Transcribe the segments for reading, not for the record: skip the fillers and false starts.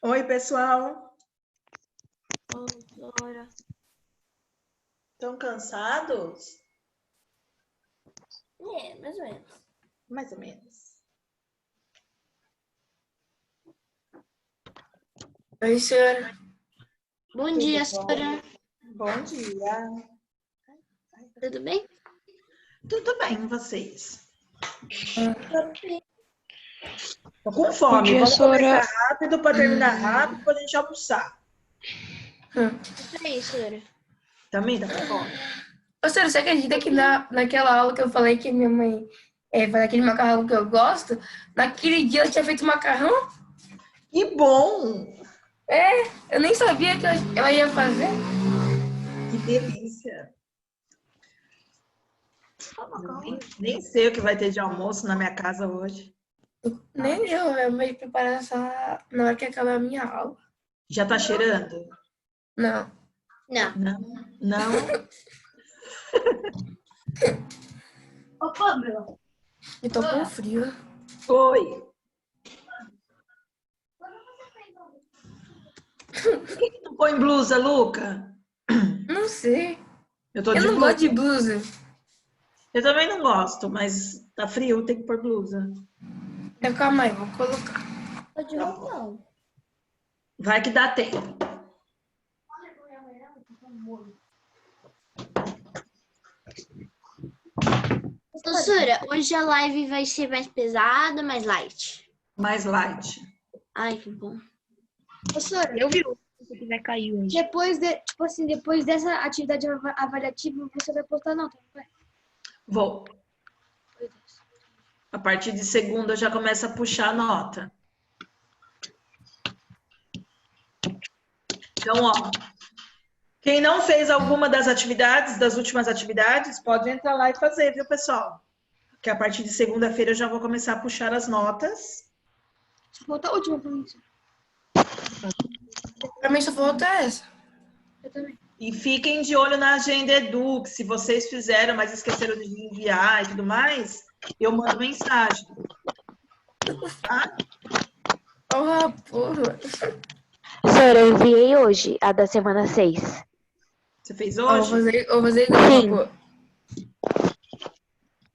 Oi, pessoal. Doutora. Estão cansados? Mais ou menos. Mais ou menos. Oi, senhora. Bom Tudo dia, bom? senhora. Bom dia. Tudo bem? Tudo bem, vocês? Tudo bem. Tô com fome. Bom dia, Vamos senhora. começar rápido para terminar rápido para a gente almoçar. Isso aí, senhora. Também tá com fome? Ô, senhora, você acredita que naquela aula que eu falei que minha mãe faz aquele macarrão que eu gosto, naquele dia ela tinha feito macarrão? Que bom! Eu nem sabia que ela ia fazer. Que delícia! Eu nem sei o que vai ter de almoço na minha casa hoje. Nem eu vou preparar só na hora que acabar a minha aula. Já tá cheirando? Não. Não. Não? Não? Ô, Pamela. Eu tô com frio. Oi. Por que não põe blusa, Luca? Não sei. Eu tô Eu de não blusa. gosto de blusa. Eu também não gosto, mas tá frio, tem que pôr blusa. Calma aí, vou colocar. Tô de roupão. Vai que dá tempo. Professora, hoje a live vai ser mais pesada, mais light. Mais light. Ai, que bom. Professora, Eu vi. se quiser cair hoje. depois dessa atividade avaliativa, você vai postar nota, não vai? Vou. A partir de segunda eu já começo a puxar a nota. Então, ó, quem não fez alguma das atividades, das últimas atividades, pode entrar lá e fazer, viu, pessoal? Que a partir de segunda-feira eu já vou começar a puxar as notas. Só falta a última pra mim. Pra mim só falta essa. Eu também. E fiquem de olho na agenda Edu, que se vocês fizeram, mas esqueceram de enviar e tudo mais, eu mando mensagem. Tá? Oh, porra. Senhora, eu enviei hoje, a da semana 6. Você fez Vou hoje? fazer Sim. igual.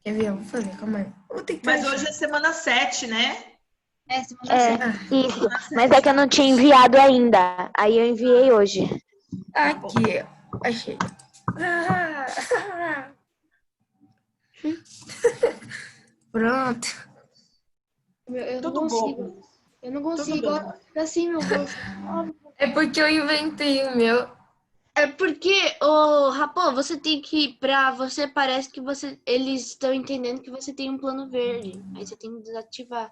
Quer ver? Eu vou fazer, calma aí. Vou ter que Mas achar. hoje é semana 7, né? É, semana É, 6. isso. Mas é que eu não tinha enviado ainda. Aí eu enviei hoje. Aqui, ó. Achei. Pronto. Eu não Tudo consigo. bom. Eu não Tudo consigo. bom. Assim, meu Deus. É porque eu inventei o meu. É porque, ô, Rapô, você tem que, pra você, parece que você, eles estão entendendo que você tem um plano verde. Aí você tem que desativar.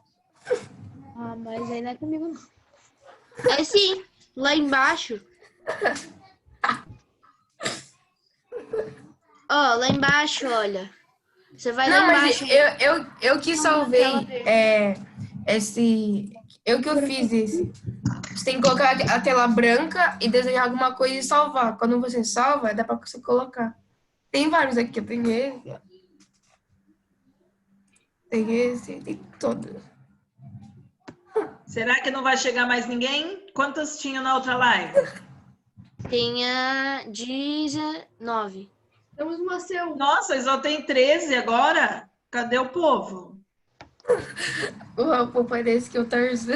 Ah, mas aí não é comigo, não. É sim, lá embaixo. Ó, lá embaixo, olha. Você vai Não, lá mas embaixo. eu que salvei esse. Eu que eu fiz esse. Você tem que colocar a tela branca e desenhar alguma coisa e salvar. Quando você salva, dá pra você colocar. Tem vários aqui, eu tenho esse, ó. Tem esse, tem todos. Será que não vai chegar mais ninguém? Quantas tinham na outra live? Tenha 19. Temos uma seu. Nossa, só tem 13 agora? Cadê o povo? O Rapo parece que eu torço.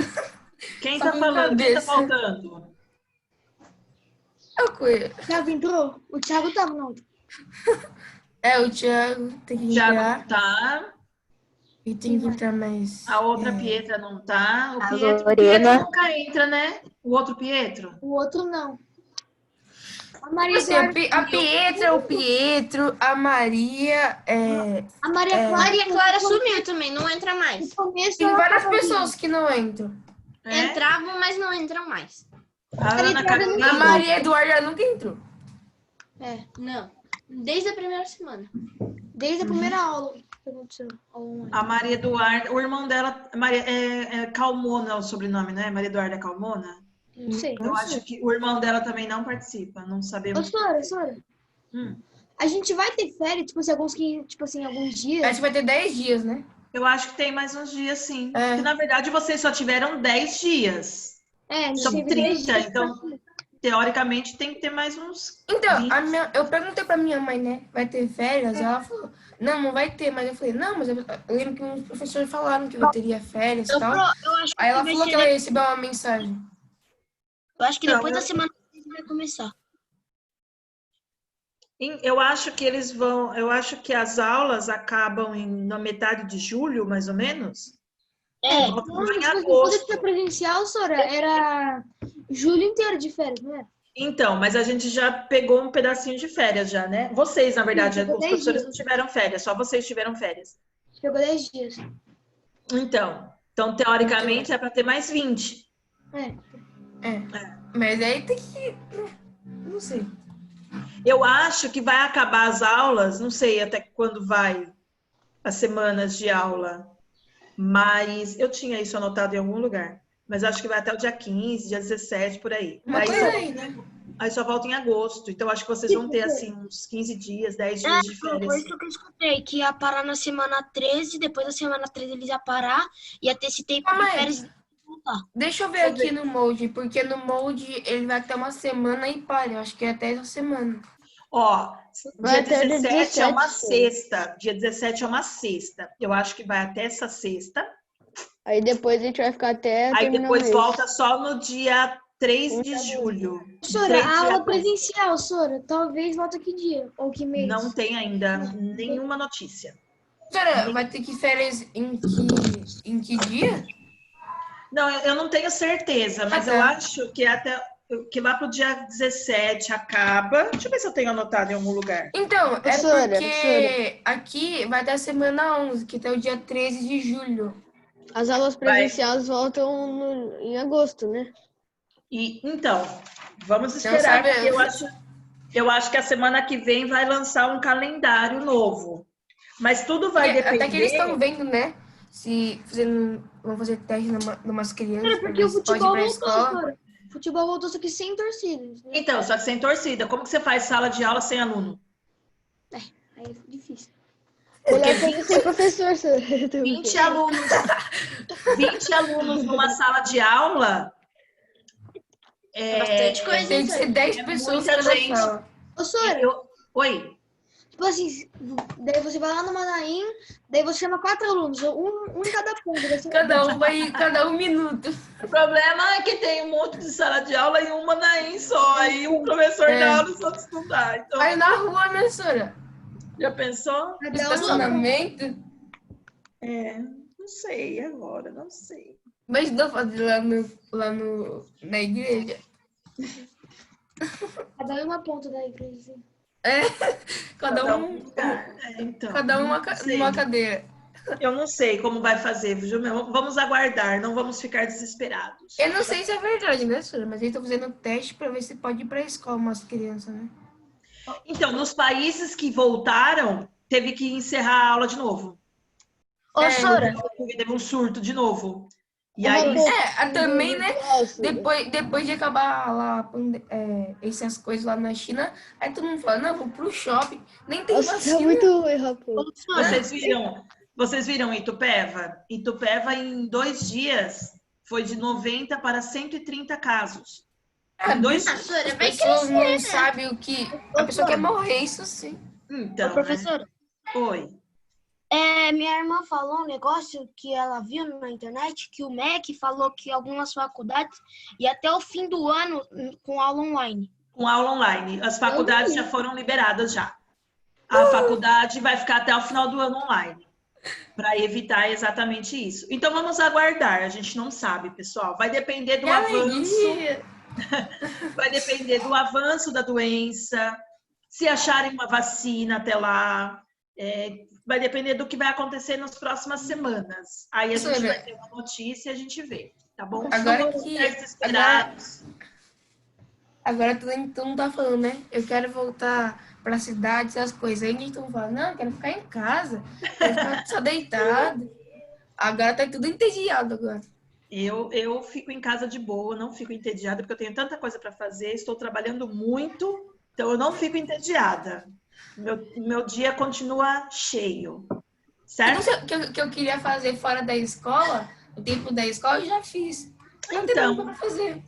Quem Só tá com falando? Quem tá cabeça. faltando? Eu conheço. O Thiago entrou? O Thiago tava, não. É, o Thiago tem que Thiago entrar. não tá. E tem que entrar mais. A outra Pietra não tá. O A Pietro Lorena. nunca entra, né? O outro Pietro. O outro, não. A Maria Assim, Eduarda. a Pietra, o Pietro, a Maria. A Maria Clara. Maria Clara sumiu também, não entra mais. No começo, Tem ela várias tava pessoas que não entram. É? Entravam, mas não entram mais. A Ana A Carolina. Maria Eduarda nunca entrou. Não. Desde a primeira semana. Desde a primeira aula que aconteceu. Aula online. A Maria Eduarda. O irmão dela é Calmona, o sobrenome, né? Maria Eduarda Calmona. Não sei. Eu acho que o irmão dela também não participa. Não Ô, sabemos. Sora. Hum. A gente vai ter férias, tipo assim, alguns dias. Acho que vai ter 10 dias, né? Eu acho que tem mais uns dias, sim. É. Porque, na verdade, vocês só tiveram 10 dias. É, a gente São teve 10 30, dias então, teoricamente, tem que ter mais uns Então, 20. eu perguntei pra minha mãe, né? Vai ter férias? Ela falou, não, não vai ter. Mas eu falei, não, mas eu lembro que uns professores falaram que eu teria férias e tal. Eu acho Aí ela vai falou ser que ela ia receber uma mensagem. Eu acho que Não, depois da semana vai começar. Eu acho que eles vão. Eu acho que as aulas acabam na metade de julho, mais ou menos. É, Voltam Não, lá em tipo assim, quando agosto. tinha presencial, Sora, era julho inteiro de férias, não é? Então, mas a gente já pegou um pedacinho de férias já, né? Vocês, na verdade, pegou os 10 professores dias. não tiveram férias, só vocês tiveram férias. Pegou 10 dias. Então teoricamente é para ter mais 20. É. Mas aí tem que... Não sei. Eu acho que vai acabar as aulas, não sei até quando vai as semanas de aula, mas eu tinha isso anotado em algum lugar. Mas acho que vai até o dia 15, dia 17, por aí. Uma coisa aí, né? Aí só volta em agosto. Então acho que vocês vão ter assim uns 15 dias, 10 dias de foi férias. isso que eu escutei, que ia parar na semana 13, depois da semana 13 eles iam parar, ia ter esse tempo de Mãe, férias e voltar. deixa eu ver aqui no Molde, porque no Molde ele vai até uma semana e para. Eu acho que é até essa semana. Ó, Vai dia até o dia 17 é uma 17, sexta. Dia 17 é uma sexta. Eu acho que vai até essa sexta. Aí depois a gente vai ficar até Aí terminar o depois mês. volta só no dia 3 de julho. Sora, 3 a de aula agosto. presencial, Sora, talvez volta que dia? Ou que mês? Não tem ainda nenhuma notícia. Senhora, vai ter que férias em que dia? Não, eu não tenho certeza, mas Ah, tá. eu acho que até que lá pro dia 17 acaba. Deixa eu ver se eu tenho anotado em algum lugar. Então, é Professora, porque aqui vai dar semana 11, que até o dia 13 de julho. As aulas presenciais voltam em agosto, né? E então, vamos esperar, porque eu acho que a semana que vem vai lançar um calendário novo. Mas tudo vai depender. Até que eles estão vendo, né? Se vão fazer teste numas crianças. É porque o pode ir futebol pra voltou, escola. Sora. O futebol voltou, só que sem torcidas. Né? Então, só que sem torcida. Como que você faz sala de aula sem aluno? Aí é difícil. Melhor tem que ser professor, Sora. 20 alunos. 20 alunos numa sala de aula. Bastante coisa, Tem que ser 10 pessoas muita cada gente. sala. Ô, Sora, Oi. tipo assim, daí você vai lá no Manaim, daí você chama 4 alunos, um em cada ponto. Daí você- Cada um minuto. O problema é que tem um monte de sala de aula e uma Manaim só. Aí o professor dá aula e os outros não dá. Então, Vai na rua, né, senhora? já pensou? cada um- Estacionamento. Não sei agora, não sei. Mas não fazer na igreja. Cada um uma ponta da igreja. Assim. Cada um lugar. Então, numa cadeira. eu não sei como vai fazer, viu? Vamos aguardar, não vamos ficar desesperados. Eu não sei se é verdade, né, senhora? Mas eles estão fazendo teste para ver se pode ir para a escola umas crianças, né? Então, nos países que voltaram, teve que encerrar a aula de novo. Ô, Sora, Porque teve um surto de novo. E aí, Também, né? Depois de acabar lá essas coisas lá na China, aí todo mundo fala, não, vou pro shopping. Nem tem Nossa, vacina. tá muito ruim, rapaz. vocês viram Itupeva? Itupeva, em 2 dias, foi de 90 para 130 casos. Em 2 dias. Sora, As vai pessoas crescer, não né? sabem o que... A pessoa quer morrer, isso sim. Então, Professora, Oi. minha irmã falou um negócio que ela viu na internet, que o MEC falou que algumas faculdades ia até o fim do ano com aula online. Com aula online. As faculdades já foram liberadas já. A faculdade vai ficar até o final do ano online, para evitar exatamente isso. Então vamos aguardar, a gente não sabe, pessoal. Vai depender do vai depender do avanço da doença, se acharem uma vacina até lá, vai depender do que vai acontecer nas próximas semanas. Aí a gente vai ter uma notícia e a gente vê, tá bom? Agora Não ficar desesperados. Agora todo mundo tá falando, né? Eu quero voltar pra cidade, essas coisas. Aí a gente tá falando, não, eu quero ficar em casa. Quero ficar só deitado. Agora tá tudo entediado agora. Eu fico em casa de boa, não fico entediada, porque eu tenho tanta coisa para fazer, estou trabalhando muito, então eu não fico entediada. Meu dia continua cheio, certo? Tudo que eu queria fazer fora da escola, o tempo da escola, eu já fiz. Não tem Então, nada pra fazer.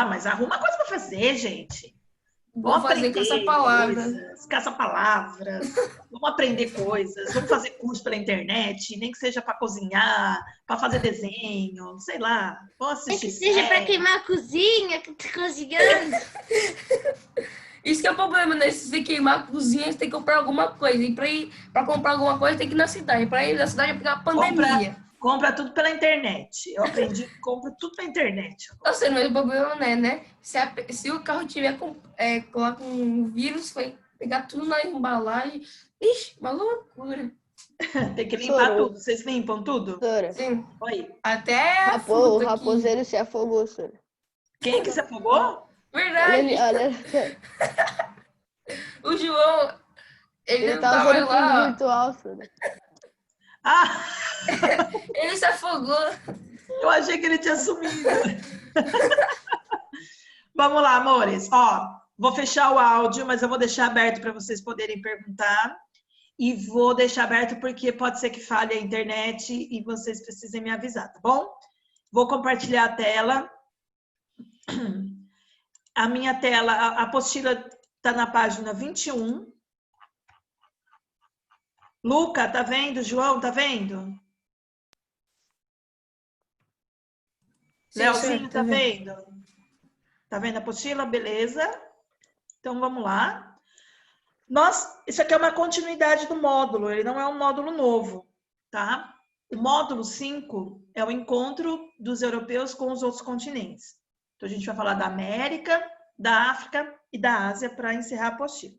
mas arruma coisa pra fazer, gente. Vou fazer com essa palavra. Caça-palavras, vamos aprender coisas, vamos fazer curso pela internet, nem que seja para cozinhar, para fazer desenho, sei lá, vamos Nem assistir que seja para série. queimar a cozinha, que tá cozinhando. Isso que é o problema, né? Se você queimar a cozinha, você tem que comprar alguma coisa. E pra comprar alguma coisa, tem que ir na cidade. Pra ir na cidade é pegar a pandemia. Compra tudo pela internet. Eu aprendi que compra tudo pela internet. Ou seja, mas o problema não é, né? Se o carro tiver coloca um vírus, vai pegar tudo na embalagem. Ixi, uma loucura. Tem que limpar Sorou. tudo. Vocês limpam tudo? Doutora, Sim. Oi. Até a o fruta aqui. raposeiro se afogou, senhora. Quem que se afogou? Verdade. Olha, O João, ele ele não tá tava usando fundo lá. virtual, senhora. Ah, Ele se afogou. eu achei que ele tinha sumido. Vamos lá, amores. Ó, vou fechar o áudio, mas eu vou deixar aberto para vocês poderem perguntar. E vou deixar aberto porque pode ser que falhe a internet e vocês precisem me avisar, tá bom? Vou compartilhar a tela. A minha tela, a apostila está na página 21. Luca, tá vendo? João, tá vendo? Sim, Leozinho, senhora, tá vendo? Tá vendo a apostila? Beleza. Então, vamos lá. Isso aqui é uma continuidade do módulo, ele não é um módulo novo, tá? O módulo 5 é o encontro dos europeus com os outros continentes. Então, a gente vai falar da América, da África e da Ásia para encerrar a apostila.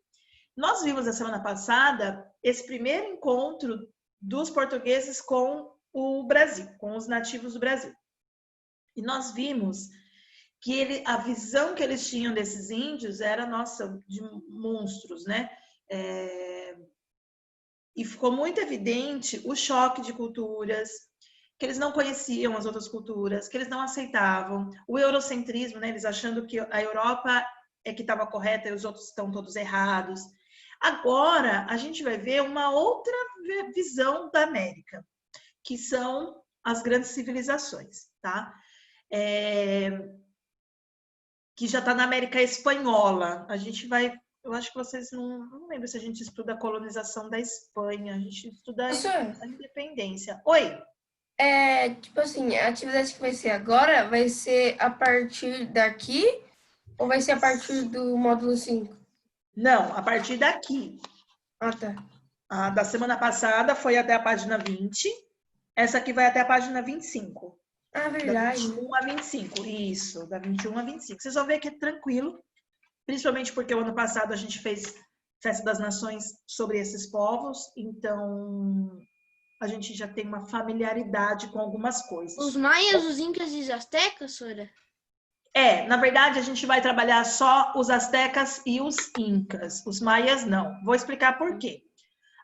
Nós vimos na semana passada esse primeiro encontro dos portugueses com o Brasil, com os nativos do Brasil. E nós vimos que a visão que eles tinham desses índios era, nossa, de monstros, né? E ficou muito evidente o choque de culturas, que eles não conheciam as outras culturas, que eles não aceitavam, o eurocentrismo, né? Eles achando que a Europa é que estava correta e os outros estão todos errados. Agora, a gente vai ver uma outra visão da América, que são as grandes civilizações, tá? Que já está na América Espanhola. A gente vai... Eu acho que vocês não lembro se a gente estuda a colonização da Espanha, a gente estuda a independência. Oi! Tipo assim, a atividade que vai ser agora vai ser a partir daqui ou vai ser a partir do módulo 5? Não, a partir daqui. Ah, tá. A da semana passada foi até a página 20. Essa aqui vai até a página 25. Ah, Da verdade. 21 a 25. Isso, da 21 a 25. Vocês vão ver que é tranquilo. Principalmente porque o ano passado a gente fez Festa das Nações sobre esses povos. Então, a gente já tem uma familiaridade com algumas coisas. Os maias, os incas e os astecas, senhora? Na verdade, a gente vai trabalhar só os astecas e os incas. Os maias, não. Vou explicar por quê.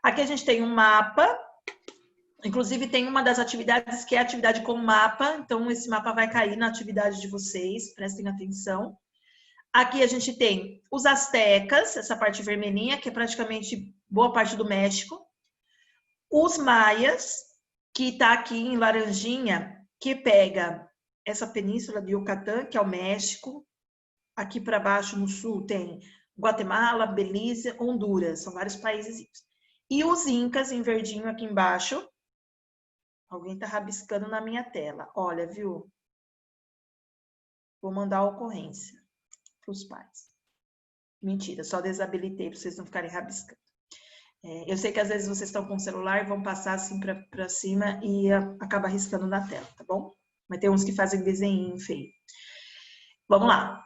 Aqui a gente tem um mapa. Inclusive, tem uma das atividades que é a atividade com mapa. Então, esse mapa vai cair na atividade de vocês. Prestem atenção. Aqui a gente tem os astecas, essa parte vermelhinha, que é praticamente boa parte do México. Os maias, que está aqui em laranjinha, que pega essa península de Yucatán, que é o México. Aqui para baixo, no sul, tem Guatemala, Belize, Honduras. São vários países. E os incas, em verdinho aqui embaixo. Alguém está rabiscando na minha tela. Olha, viu? Vou mandar a ocorrência para os pais. Mentira, só desabilitei para vocês não ficarem rabiscando. Eu sei que às vezes vocês estão com o celular e vão passar assim para cima e acaba riscando na tela, tá bom? Mas tem uns que fazem desenho feio. Vamos lá.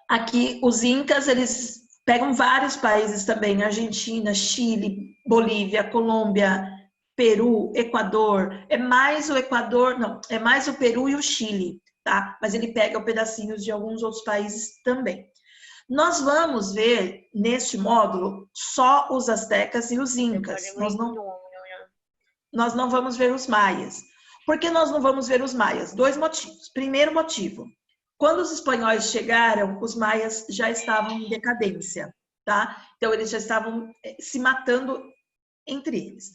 Aqui, os incas, eles pegam vários países também. Argentina, Chile, Bolívia, Colômbia, Peru, Equador. É mais o Equador, não, é mais o Peru e o Chile, tá? Mas ele pega pedacinhos de alguns outros países também. Nós vamos ver, neste módulo, só os astecas e os incas. Nós não vamos ver os maias. Por que nós não vamos ver os maias? 2 motivos. Primeiro motivo, quando os espanhóis chegaram, os maias já estavam em decadência, tá? Então, eles já estavam se matando entre eles.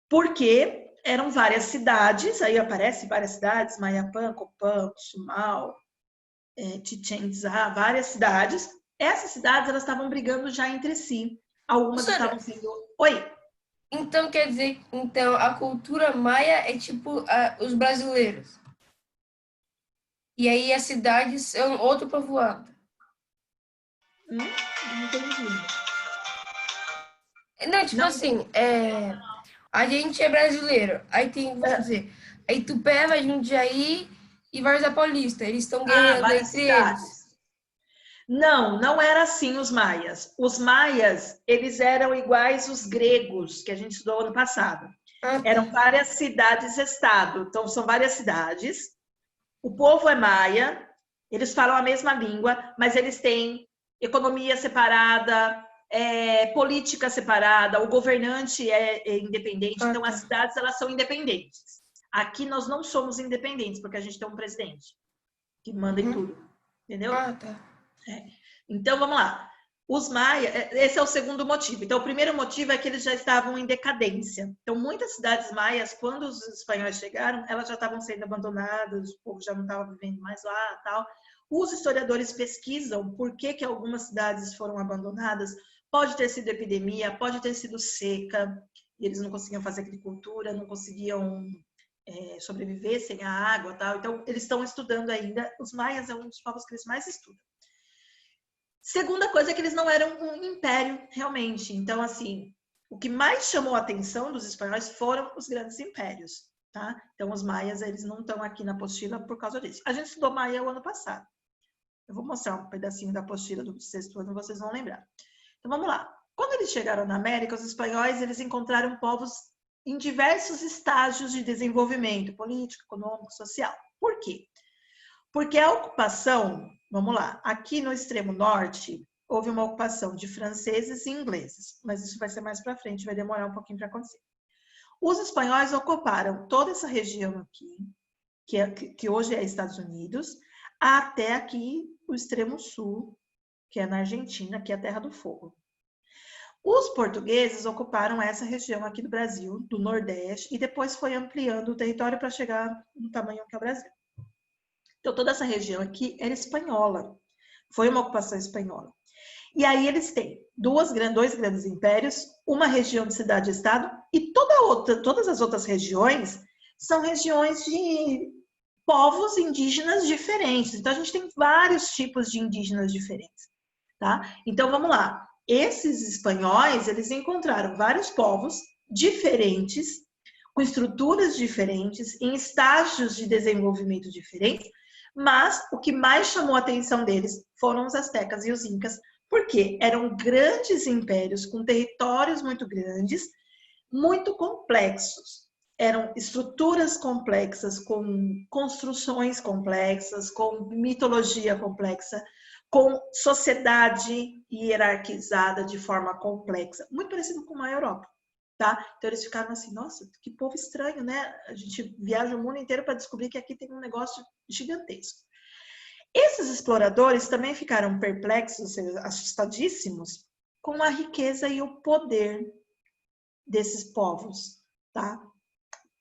Por quê? eram várias cidades, aí aparece várias cidades, Mayapán, Copán, Sumal, Chichén Itzá, várias cidades. Essas cidades, elas estavam brigando já entre si. Algumas Professora, estavam sendo... Oi? então quer dizer, então a cultura maia é tipo os brasileiros. E aí as cidades são outro povoado. Não entendi. Não, tipo Não assim, a gente é brasileiro. Aí tem, vamos dizer, a Itupeva, Jundiaí e Várzea Paulista. Eles estão guerreando várias entre eles. cidades. Não era assim os maias. Os maias, eles eram iguais os gregos, que a gente estudou ano passado. Eram várias cidades-estado. Então, são várias cidades. O povo é maia, eles falam a mesma língua, mas eles têm economia separada, política separada, o governante é independente. Então, as cidades, elas são independentes. Aqui, nós não somos independentes, porque a gente tem um presidente que manda em tudo. Entendeu? Então, vamos lá. Os maias, esse é o segundo motivo. Então, o primeiro motivo é que eles já estavam em decadência. Então, muitas cidades maias, quando os espanhóis chegaram, elas já estavam sendo abandonadas, o povo já não estava vivendo mais lá, tal. Os historiadores pesquisam por que algumas cidades foram abandonadas. Pode ter sido epidemia, pode ter sido seca, e eles não conseguiam fazer agricultura, não conseguiam sobreviver sem a água, tal. Então, eles estão estudando ainda. Os maias é um dos povos que eles mais estudam. Segunda coisa é que eles não eram um império, realmente. Então, assim, o que mais chamou a atenção dos espanhóis foram os grandes impérios, tá? Então, os maias, eles não estão aqui na apostila por causa disso. A gente estudou maia o ano passado. Eu vou mostrar um pedacinho da apostila do sexto ano, vocês vão lembrar. Então, vamos lá. Quando eles chegaram na América, os espanhóis, eles encontraram povos em diversos estágios de desenvolvimento político, econômico, social. Por quê? Porque a ocupação, vamos lá, aqui no extremo norte, houve uma ocupação de franceses e ingleses, mas isso vai ser mais para frente, vai demorar um pouquinho para acontecer. Os espanhóis ocuparam toda essa região aqui, que hoje é Estados Unidos, até aqui o extremo sul, que é na Argentina, que é a Terra do Fogo. Os portugueses ocuparam essa região aqui do Brasil, do Nordeste, e depois foi ampliando o território para chegar no tamanho que é o Brasil. Então, toda essa região aqui era espanhola. Foi uma ocupação espanhola. E aí eles têm dois grandes impérios, uma região de cidade-estado e todas as outras regiões são regiões de povos indígenas diferentes. Então, a gente tem vários tipos de indígenas diferentes, tá? Então, vamos lá. Esses espanhóis, eles encontraram vários povos diferentes, com estruturas diferentes, em estágios de desenvolvimento diferentes, mas o que mais chamou a atenção deles foram os astecas e os incas, porque eram grandes impérios com territórios muito grandes, muito complexos. Eram estruturas complexas, com construções complexas, com mitologia complexa, com sociedade hierarquizada de forma complexa, muito parecido com a Europa. Tá? Então eles ficaram assim, nossa, que povo estranho, né? A gente viaja o mundo inteiro para descobrir que aqui tem um negócio gigantesco. Esses exploradores também ficaram perplexos, assustadíssimos, com a riqueza e o poder desses povos, tá?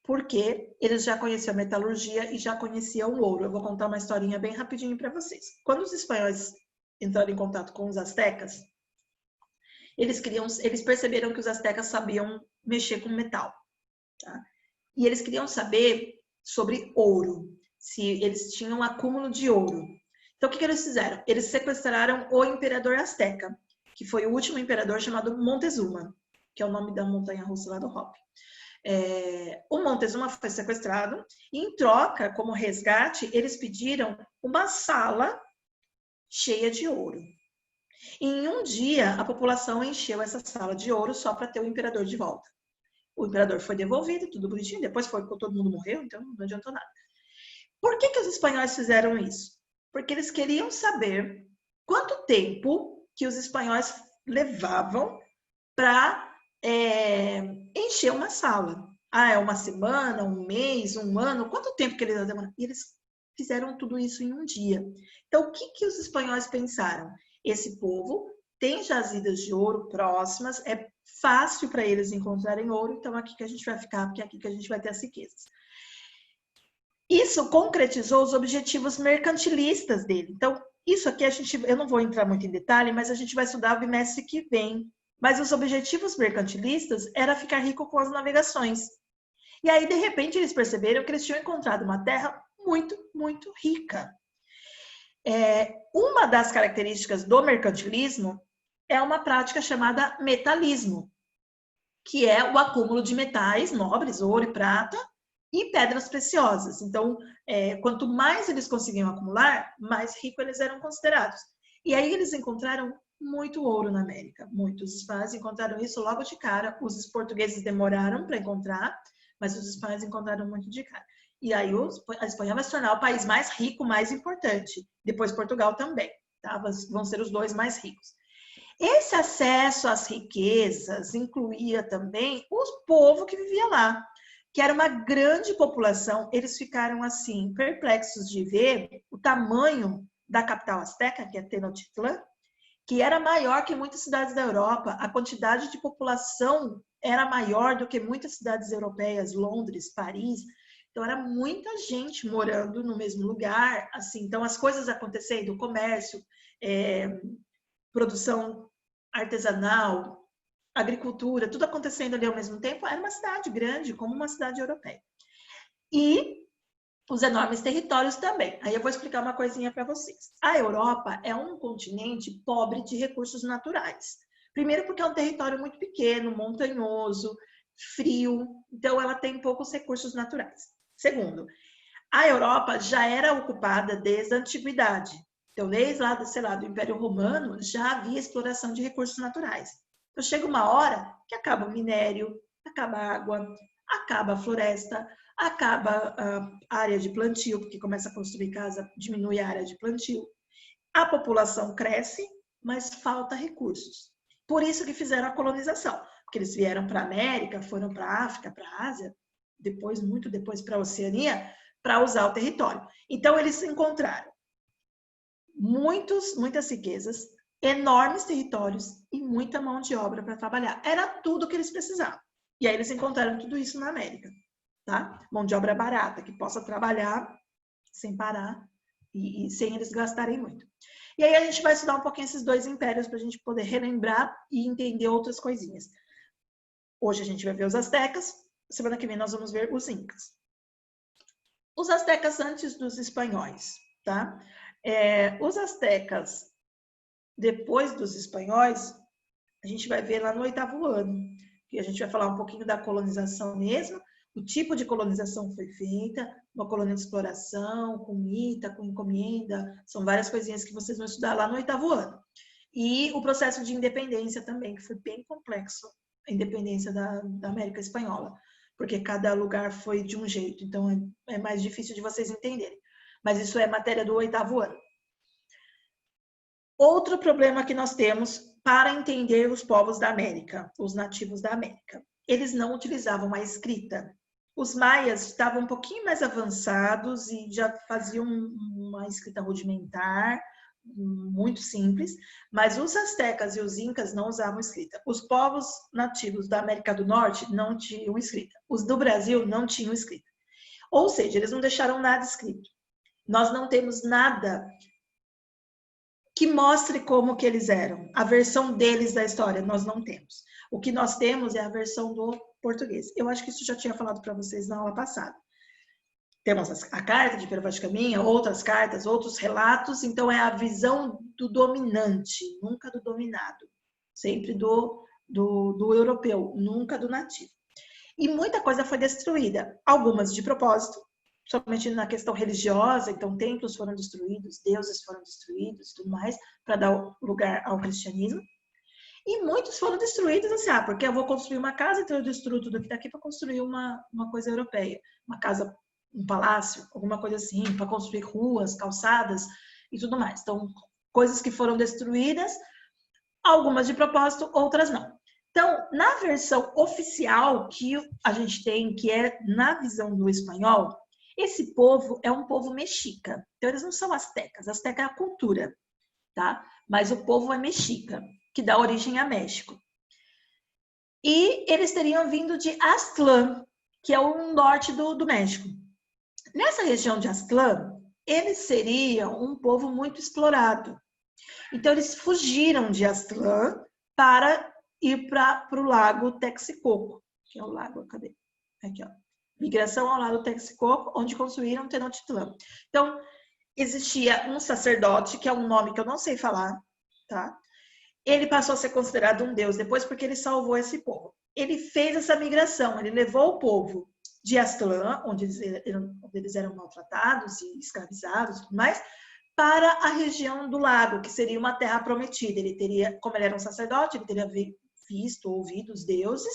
Porque eles já conheciam a metalurgia e já conheciam o ouro. Eu vou contar uma historinha bem rapidinho para vocês. Quando os espanhóis entraram em contato com os astecas, eles perceberam que os astecas sabiam mexer com metal, tá? E eles queriam saber sobre ouro, se eles tinham um acúmulo de ouro. Então, o que eles fizeram? Eles sequestraram o imperador asteca, que foi o último imperador chamado Montezuma, que é o nome da montanha-russa lá do Hopi. O Montezuma foi sequestrado e, em troca, como resgate, eles pediram uma sala cheia de ouro. E em um dia, a população encheu essa sala de ouro só para ter o imperador de volta. O imperador foi devolvido, tudo bonitinho, depois todo mundo morreu, então não adiantou nada. Por que os espanhóis fizeram isso? Porque eles queriam saber quanto tempo que os espanhóis levavam para encher uma sala. É uma semana, um mês, um ano? Quanto tempo que eles demoraram? E eles fizeram tudo isso em um dia. Então, o que os espanhóis pensaram? Esse povo tem jazidas de ouro próximas, é fácil para eles encontrarem ouro, então aqui que a gente vai ficar, porque é aqui que a gente vai ter as riquezas. Isso concretizou os objetivos mercantilistas dele. Então, isso aqui eu não vou entrar muito em detalhe, mas a gente vai estudar o bimestre que vem. Mas os objetivos mercantilistas era ficar rico com as navegações. E aí, de repente, eles perceberam que eles tinham encontrado uma terra muito, muito rica. Uma das características do mercantilismo é uma prática chamada metalismo, que é o acúmulo de metais nobres, ouro e prata, e pedras preciosas. Então, quanto mais eles conseguiam acumular, mais ricos eles eram considerados. E aí eles encontraram muito ouro na América. Muitos espanhóis encontraram isso logo de cara. Os portugueses demoraram para encontrar, mas os espanhóis encontraram muito de cara. E aí a Espanha vai se tornar o país mais rico, mais importante. Depois Portugal também, tá? Vão ser os dois mais ricos. Esse acesso às riquezas incluía também o povo que vivia lá, que era uma grande população. Eles ficaram assim perplexos de ver o tamanho da capital asteca, que é Tenochtitlán, que era maior que muitas cidades da Europa. A quantidade de população era maior do que muitas cidades europeias, Londres, Paris. Então, era muita gente morando no mesmo lugar. Assim, então, as coisas acontecendo, comércio, produção artesanal, agricultura, tudo acontecendo ali ao mesmo tempo. Era uma cidade grande, como uma cidade europeia. E os enormes territórios também. Aí eu vou explicar uma coisinha para vocês. A Europa é um continente pobre de recursos naturais. Primeiro porque é um território muito pequeno, montanhoso, frio, então ela tem poucos recursos naturais. Segundo, a Europa já era ocupada desde a antiguidade. Então, desde lá, sei lá, do Império Romano, já havia exploração de recursos naturais. Então, chega uma hora que acaba o minério, acaba a água, acaba a floresta, acaba a área de plantio, porque começa a construir casa, diminui a área de plantio. A população cresce, mas falta recursos. Por isso que fizeram a colonização, porque eles vieram para a América, foram para a África, para a Ásia, muito depois para a Oceania, para usar o território. Então, eles encontraram muitas riquezas, enormes territórios e muita mão de obra para trabalhar. Era tudo que eles precisavam. E aí eles encontraram tudo isso na América. Tá? Mão de obra barata, que possa trabalhar sem parar e sem eles gastarem muito. E aí a gente vai estudar um pouquinho esses dois impérios para a gente poder relembrar e entender outras coisinhas. Hoje a gente vai ver os astecas, semana que vem nós vamos ver os incas. Os astecas antes dos espanhóis, tá? Os astecas depois dos espanhóis, a gente vai ver lá no 8º ano, que a gente vai falar um pouquinho da colonização mesmo. O tipo de colonização foi feita, uma colônia de exploração, com mita, com encomenda, são várias coisinhas que vocês vão estudar lá no 8º ano. E o processo de independência também, que foi bem complexo, a independência da América Espanhola, porque cada lugar foi de um jeito, então é mais difícil de vocês entenderem. Mas isso é matéria do 8º ano. Outro problema que nós temos para entender os povos da América, os nativos da América, eles não utilizavam a escrita. Os maias estavam um pouquinho mais avançados e já faziam uma escrita rudimentar, muito simples, mas os astecas e os incas não usavam escrita. Os povos nativos da América do Norte não tinham escrita. Os do Brasil não tinham escrita. Ou seja, eles não deixaram nada escrito. Nós não temos nada que mostre como que eles eram. A versão deles da história nós não temos. O que nós temos é a versão do português. Eu acho que isso já tinha falado para vocês na aula passada. Temos a carta de Pero Vaz de Caminha, outras cartas, outros relatos. Então, é a visão do dominante, nunca do dominado. Sempre do europeu, nunca do nativo. E muita coisa foi destruída. Algumas de propósito, somente na questão religiosa. Então, templos foram destruídos, deuses foram destruídos e tudo mais, para dar lugar ao cristianismo. E muitos foram destruídos assim, porque eu vou construir uma casa, então eu destruo tudo que está aqui para construir uma coisa europeia. Uma casa, um palácio, alguma coisa assim, para construir ruas, calçadas e tudo mais. Então, coisas que foram destruídas, algumas de propósito, outras não. Então, na versão oficial que a gente tem, que é na visão do espanhol, esse povo é um povo mexica. Então, eles não são astecas. Asteca é a cultura, tá? Mas o povo é mexica. que dá origem a México. E eles teriam vindo de Aztlán, que é o norte do México. Nessa região de Aztlán, eles seriam um povo muito explorado. Então, eles fugiram de Aztlán para ir para o lago Texcoco, que é o lago, cadê? Aqui, ó. Migração ao lago Texcoco, onde construíram Tenochtitlán. Então, existia um sacerdote, que é um nome que eu não sei falar, tá? Ele passou a ser considerado um deus depois porque ele salvou esse povo. Ele fez essa migração, ele levou o povo de Aztlán, onde eles eram maltratados e escravizados e tudo mais, para a região do lago, que seria uma terra prometida. Ele teria, como ele era um sacerdote, ele teria visto, ouvido os deuses,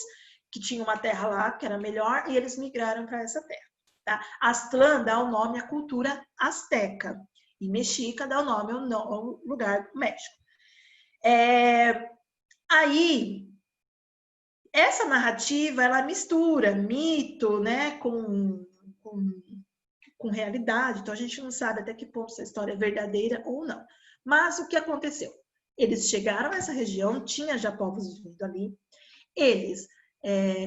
que tinha uma terra lá que era melhor, e eles migraram para essa terra. Tá? Aztlán dá o nome à cultura asteca, e Mexica dá o nome ao lugar do México. Aí, essa narrativa, ela mistura mito, né, com realidade, então a gente não sabe até que ponto essa história é verdadeira ou não. Mas o que aconteceu? Eles chegaram a essa região, tinha já povos vivendo ali, eles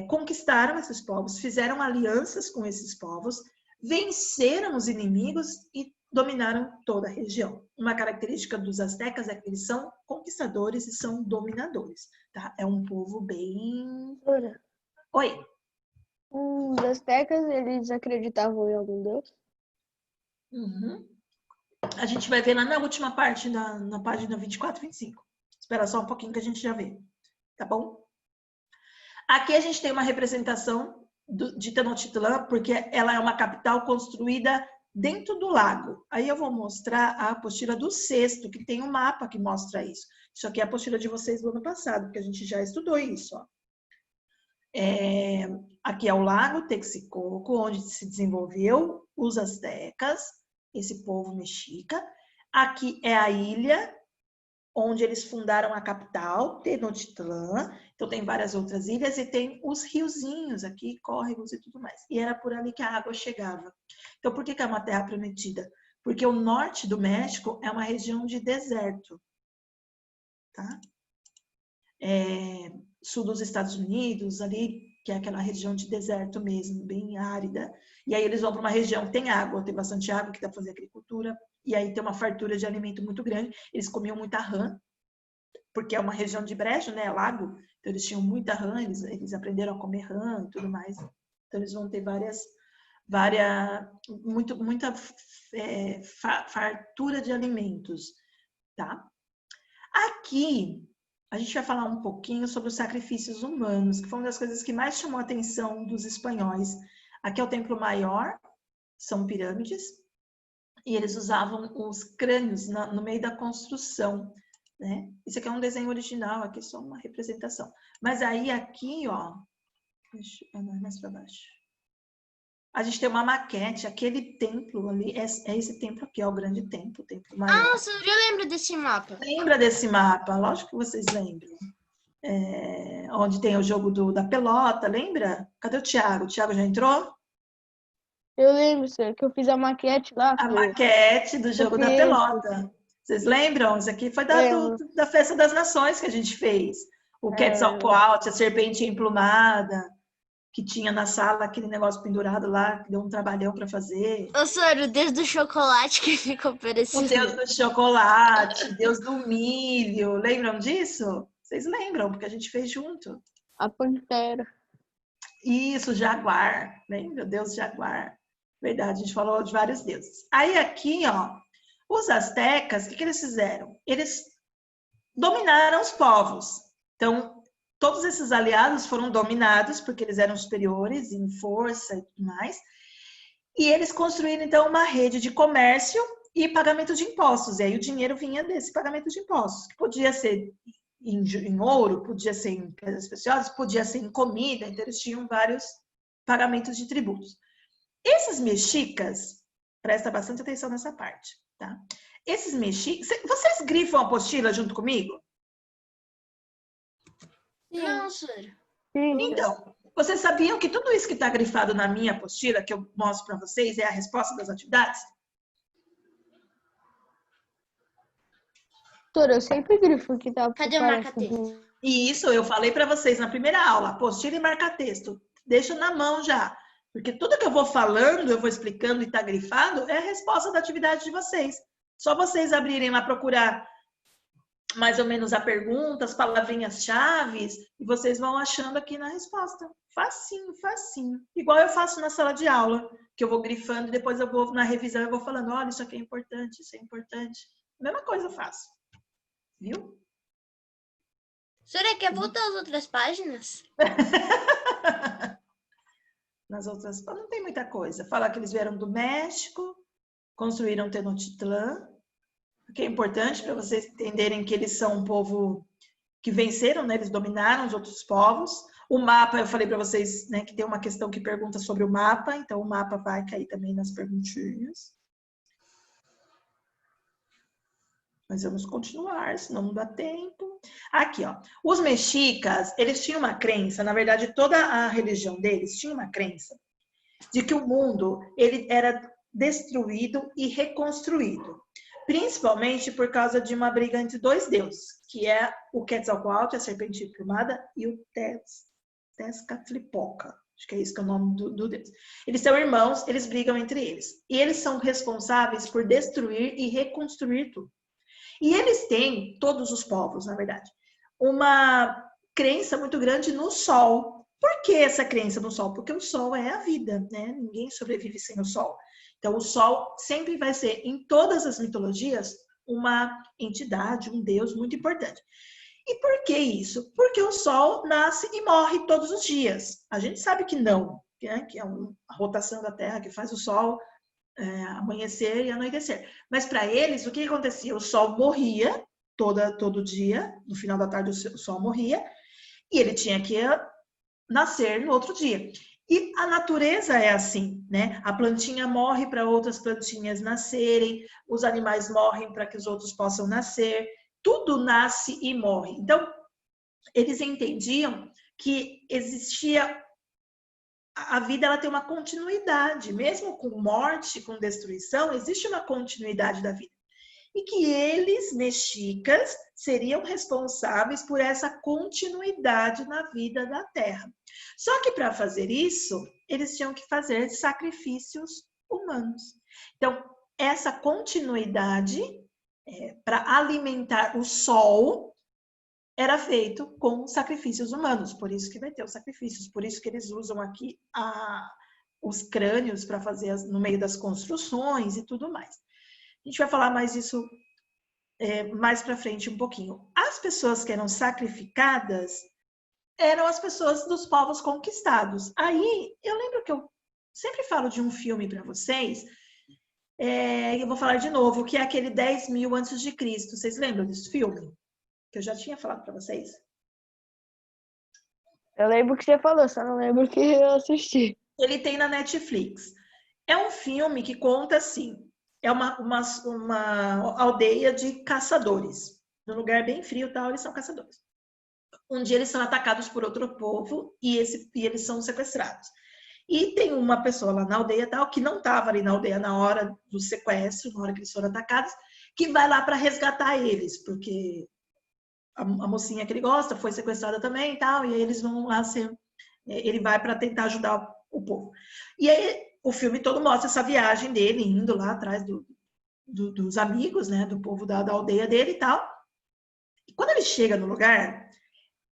conquistaram esses povos, fizeram alianças com esses povos, venceram os inimigos e dominaram toda a região. Uma característica dos astecas é que eles são conquistadores e são dominadores, tá? É um povo bem... Oi? Os astecas, eles acreditavam em algum deus? Uhum. A gente vai ver lá na última parte, na página 24 e 25. Espera só um pouquinho que a gente já vê, tá bom? Aqui a gente tem uma representação de Tenochtitlán, porque ela é uma capital construída dentro do lago. Aí eu vou mostrar a apostila do sexto, que tem um mapa que mostra isso. Isso aqui é a apostila de vocês do ano passado, porque a gente já estudou isso, ó. Aqui é o lago Texcoco, onde se desenvolveu os astecas, esse povo mexica. Aqui é a ilha onde eles fundaram a capital, Tenochtitlán. Então tem várias outras ilhas e tem os riozinhos aqui, córregos e tudo mais. E era por ali que a água chegava. Então por que é uma terra prometida? Porque o norte do México é uma região de deserto, tá? Sul dos Estados Unidos, ali, que é aquela região de deserto mesmo, bem árida. E aí eles vão para uma região que tem água, tem bastante água, que dá para fazer agricultura. E aí tem uma fartura de alimento muito grande. Eles comiam muita rã, porque é uma região de brejo, né? Lago. Então eles tinham muita rã, eles aprenderam a comer rã e tudo mais. Então eles vão ter muita fartura de alimentos, tá? Aqui a gente vai falar um pouquinho sobre os sacrifícios humanos, que foi uma das coisas que mais chamou a atenção dos espanhóis. Aqui é o Templo Maior, são pirâmides, e eles usavam os crânios no meio da construção, né? Isso aqui é um desenho original, aqui é só uma representação. Mas aí aqui, ó, deixa eu ir mais para baixo. A gente tem uma maquete, aquele templo ali, é esse templo aqui, é o grande templo, o Templo Maior. Nossa, eu lembro desse mapa. Lembra desse mapa? Lógico que vocês lembram. Onde tem o jogo da pelota, lembra? Cadê o Thiago? O Thiago já entrou? Eu lembro, senhor, que eu fiz a maquete lá. A maquete do jogo da pelota. Vocês lembram? Isso aqui foi da Festa das Nações que a gente fez. O Quetzalcoatl, a serpente emplumada, que tinha na sala aquele negócio pendurado lá, que deu um trabalhão para fazer. Ô, senhor, o deus do chocolate que ficou parecendo. O deus do chocolate, deus do milho. Lembram disso? Vocês lembram, porque a gente fez junto. A pantera. Isso, jaguar. Lembra? Deus jaguar. Verdade, a gente falou de vários deuses. Aí aqui, ó, os astecas, o que eles fizeram? Eles dominaram os povos. Então, todos esses aliados foram dominados porque eles eram superiores em força e tudo mais. E eles construíram, então, uma rede de comércio e pagamento de impostos. E aí o dinheiro vinha desse pagamento de impostos, que podia ser em ouro, podia ser em pedras preciosas, podia ser em comida. Então, eles tinham vários pagamentos de tributos. Esses mexicas, presta bastante atenção nessa parte, tá? Esses mexicas... Vocês grifam a apostila junto comigo? Não, senhor. Então, vocês sabiam que tudo isso que está grifado na minha apostila, que eu mostro para vocês, é a resposta das atividades? Doutora, eu sempre grifo que tá Cadê o marca-texto? E isso eu falei para vocês na primeira aula. Apostila e marca-texto. Deixa na mão já. Porque tudo que eu vou falando, eu vou explicando e tá grifado, é a resposta da atividade de vocês. Só vocês abrirem lá, procurar mais ou menos a pergunta, as palavrinhas-chave, e vocês vão achando aqui na resposta. Facinho, facinho. Igual eu faço na sala de aula, que eu vou grifando e depois eu vou na revisão, eu vou falando, olha, isso aqui é importante, isso é importante. Mesma coisa eu faço. Viu? Senhora, quer voltar às outras páginas? Nas outras, não tem muita coisa. Falar que eles vieram do México, construíram Tenochtitlan, que é importante para vocês entenderem que eles são um povo que venceram, né? Eles dominaram os outros povos. O mapa, eu falei para vocês, né, que tem uma questão que pergunta sobre o mapa, então o mapa vai cair também nas perguntinhas. Mas vamos continuar, senão não dá tempo. Aqui, ó. Os mexicas, eles tinham uma crença, na verdade, toda a religião deles tinha uma crença de que o mundo ele era destruído e reconstruído. Principalmente por causa de uma briga entre dois deuses, que é o Quetzalcoatl, a serpente emplumada, e o Tezcatlipoca. Acho que é isso que é o nome do deus. Eles são irmãos, eles brigam entre eles. E eles são responsáveis por destruir e reconstruir tudo. E eles têm, todos os povos, na verdade, uma crença muito grande no sol. Por que essa crença no sol? Porque o sol é a vida, né? Ninguém sobrevive sem o sol. Então, o sol sempre vai ser, em todas as mitologias, uma entidade, um deus muito importante. E por que isso? Porque o sol nasce e morre todos os dias. A gente sabe que não, né? Que é a rotação da Terra que faz o sol amanhecer e anoitecer. Mas para eles, o que acontecia? O sol morria todo dia, no final da tarde o sol morria, e ele tinha que nascer no outro dia. E a natureza é assim, né? A plantinha morre para outras plantinhas nascerem, os animais morrem para que os outros possam nascer, tudo nasce e morre. Então, eles entendiam que existia a vida, ela tem uma continuidade, mesmo com morte, com destruição, existe uma continuidade da vida. E que eles, mexicas, seriam responsáveis por essa continuidade na vida da Terra. Só que para fazer isso, eles tinham que fazer sacrifícios humanos. Então, essa continuidade, para alimentar o sol, era feito com sacrifícios humanos. Por isso que vai ter os sacrifícios, por isso que eles usam aqui os crânios para fazer no meio das construções e tudo mais. A gente vai falar mais isso mais para frente um pouquinho. As pessoas que eram sacrificadas eram as pessoas dos povos conquistados. Aí, eu lembro que eu sempre falo de um filme para vocês, eu vou falar de novo, que é aquele 10.000 antes de Cristo. Vocês lembram desse filme? Que eu já tinha falado para vocês. Eu lembro que você falou, só não lembro que eu assisti. Ele tem na Netflix. É um filme que conta assim, é uma aldeia de caçadores. Num lugar bem frio e tal, eles são caçadores. Um dia eles são atacados por outro povo e eles são sequestrados. E tem uma pessoa lá na aldeia tal, que não estava ali na aldeia na hora do sequestro, na hora que eles foram atacados, que vai lá para resgatar eles, porque a mocinha que ele gosta foi sequestrada também e tal, e aí eles vão lá ele vai para tentar ajudar o povo. E aí o filme todo mostra essa viagem dele, indo lá atrás dos amigos, né, do povo da aldeia dele e tal. E quando ele chega no lugar,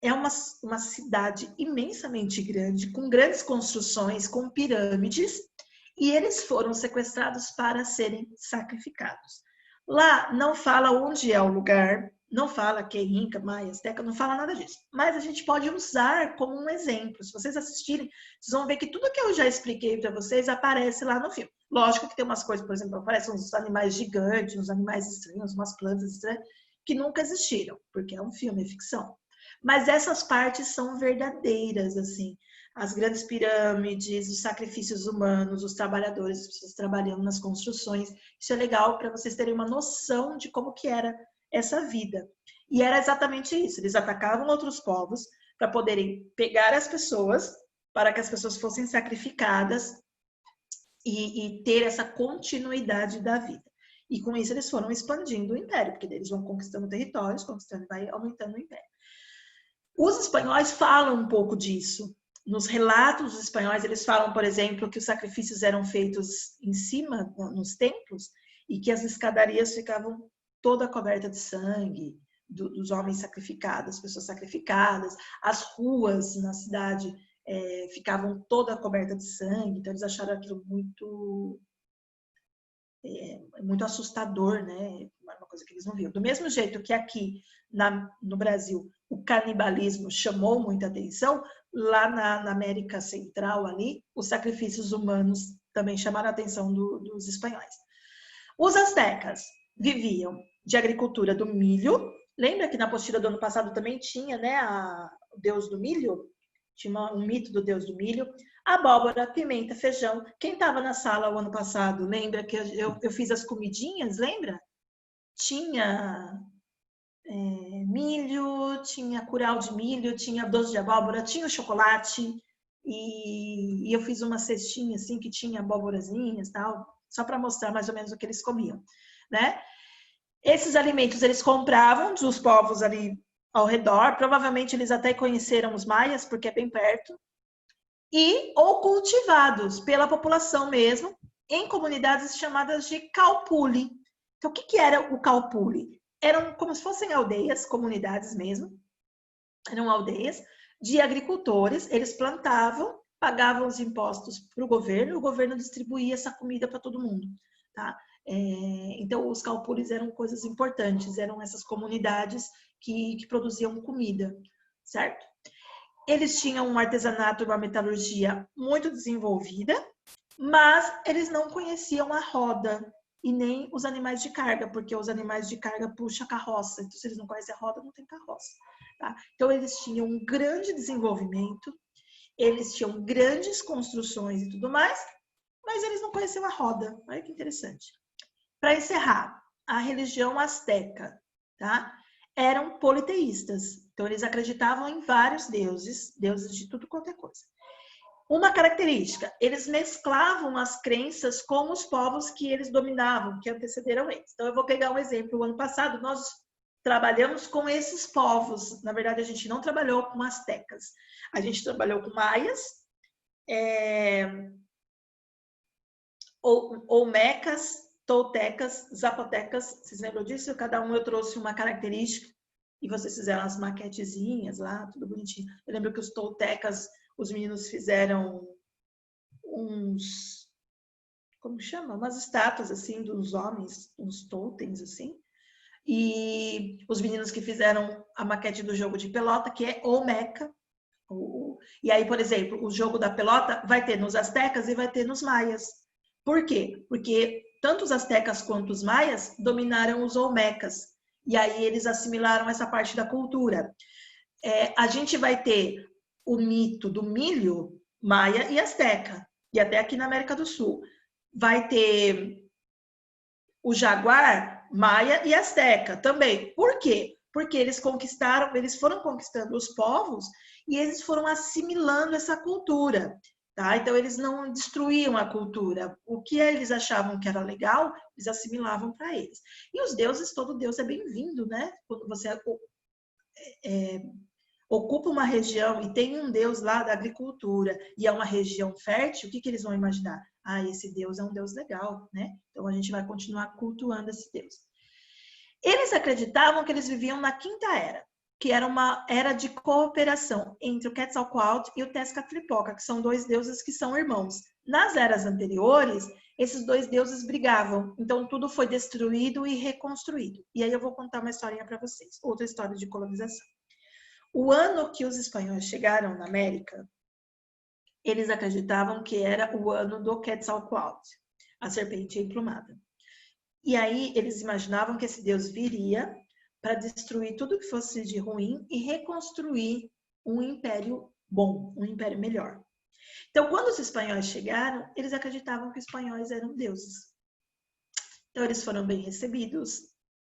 é uma cidade imensamente grande, com grandes construções, com pirâmides, e eles foram sequestrados para serem sacrificados. Lá não fala onde é o lugar, não fala que é Inca, Maia, Azteca, não fala nada disso. Mas a gente pode usar como um exemplo. Se vocês assistirem, vocês vão ver que tudo que eu já expliquei para vocês aparece lá no filme. Lógico que tem umas coisas, por exemplo, aparecem uns animais gigantes, uns animais estranhos, umas plantas estranhas, que nunca existiram, porque é um filme, é ficção. Mas essas partes são verdadeiras, assim. As grandes pirâmides, os sacrifícios humanos, os trabalhadores, as pessoas trabalhando nas construções. Isso é legal para vocês terem uma noção de como que era essa vida. E era exatamente isso. Eles atacavam outros povos para poderem pegar as pessoas, para que as pessoas fossem sacrificadas e ter essa continuidade da vida. E com isso eles foram expandindo o império, porque eles vão conquistando territórios, conquistando e vai aumentando o império. Os espanhóis falam um pouco disso. Nos relatos dos espanhóis, eles falam, por exemplo, que os sacrifícios eram feitos em cima, nos templos, e que as escadarias ficavam toda coberta de sangue dos homens sacrificados, pessoas sacrificadas. As ruas na cidade ficavam toda coberta de sangue, então eles acharam aquilo muito assustador, né? Uma coisa que eles não viam. Do mesmo jeito que aqui no Brasil o canibalismo chamou muita atenção, lá na América Central ali, os sacrifícios humanos também chamaram a atenção dos espanhóis. Os astecas viviam de agricultura do milho. Lembra que na apostila do ano passado também tinha, né, o deus do milho? Tinha um mito do deus do milho. Abóbora, pimenta, feijão. Quem estava na sala o ano passado, lembra que eu fiz as comidinhas, lembra? Tinha milho, tinha curau de milho, tinha doce de abóbora, tinha o chocolate. E eu fiz uma cestinha assim que tinha abóborazinhas e tal, só para mostrar mais ou menos o que eles comiam, né? Esses alimentos eles compravam dos povos ali ao redor, provavelmente eles até conheceram os maias, porque é bem perto, ou cultivados pela população mesmo, em comunidades chamadas de calpuli. Então, o que era o calpuli? Eram como se fossem aldeias, comunidades mesmo, eram aldeias de agricultores, eles plantavam, pagavam os impostos para o governo distribuía essa comida para todo mundo, tá? Então, os calpulis eram coisas importantes, eram essas comunidades que produziam comida, certo? Eles tinham um artesanato e uma metalurgia muito desenvolvida, mas eles não conheciam a roda e nem os animais de carga, porque os animais de carga puxam a carroça. Então, se eles não conhecem a roda, não tem carroça. Tá? Então, eles tinham um grande desenvolvimento, eles tinham grandes construções e tudo mais, mas eles não conheciam a roda. Olha que interessante. Para encerrar, a religião asteca, tá? Eram politeístas. Então, eles acreditavam em vários deuses, deuses de tudo quanto é coisa. Uma característica, eles mesclavam as crenças com os povos que eles dominavam, que antecederam eles. Então, eu vou pegar um exemplo. O ano passado, nós trabalhamos com esses povos. Na verdade, a gente não trabalhou com astecas. A gente trabalhou com maias, olmecas, toltecas, zapotecas. Vocês lembram disso? Cada um eu trouxe uma característica e vocês fizeram as maquetezinhas lá, tudo bonitinho. Eu lembro que os toltecas, os meninos fizeram uns, como chama? Umas estátuas assim dos homens, uns totens assim. E os meninos que fizeram a maquete do jogo de pelota, que é olmeca. E aí, por exemplo, o jogo da pelota vai ter nos astecas e vai ter nos maias. Por quê? Porque tanto os astecas quanto os maias dominaram os olmecas. E aí eles assimilaram essa parte da cultura. A gente vai ter o mito do milho, maia e asteca. E até aqui na América do Sul. Vai ter o jaguar, maia e asteca também. Por quê? Porque eles foram conquistando os povos e eles foram assimilando essa cultura. Tá? Então, eles não destruíam a cultura. O que eles achavam que era legal, eles assimilavam para eles. E os deuses, todo deus é bem-vindo, né? Quando você ocupa uma região e tem um deus lá da agricultura e é uma região fértil, o que eles vão imaginar? Ah, esse deus é um deus legal, né? Então, a gente vai continuar cultuando esse deus. Eles acreditavam que eles viviam na quinta era, que era uma era de cooperação entre o Quetzalcoatl e o Tezcatlipoca, que são dois deuses que são irmãos. Nas eras anteriores, esses dois deuses brigavam, então tudo foi destruído e reconstruído. E aí eu vou contar uma historinha para vocês, outra história de colonização. O ano que os espanhóis chegaram na América, eles acreditavam que era o ano do Quetzalcoatl, a serpente emplumada. E aí eles imaginavam que esse deus viria para destruir tudo que fosse de ruim e reconstruir um império bom, um império melhor. Então, quando os espanhóis chegaram, eles acreditavam que os espanhóis eram deuses. Então, eles foram bem recebidos,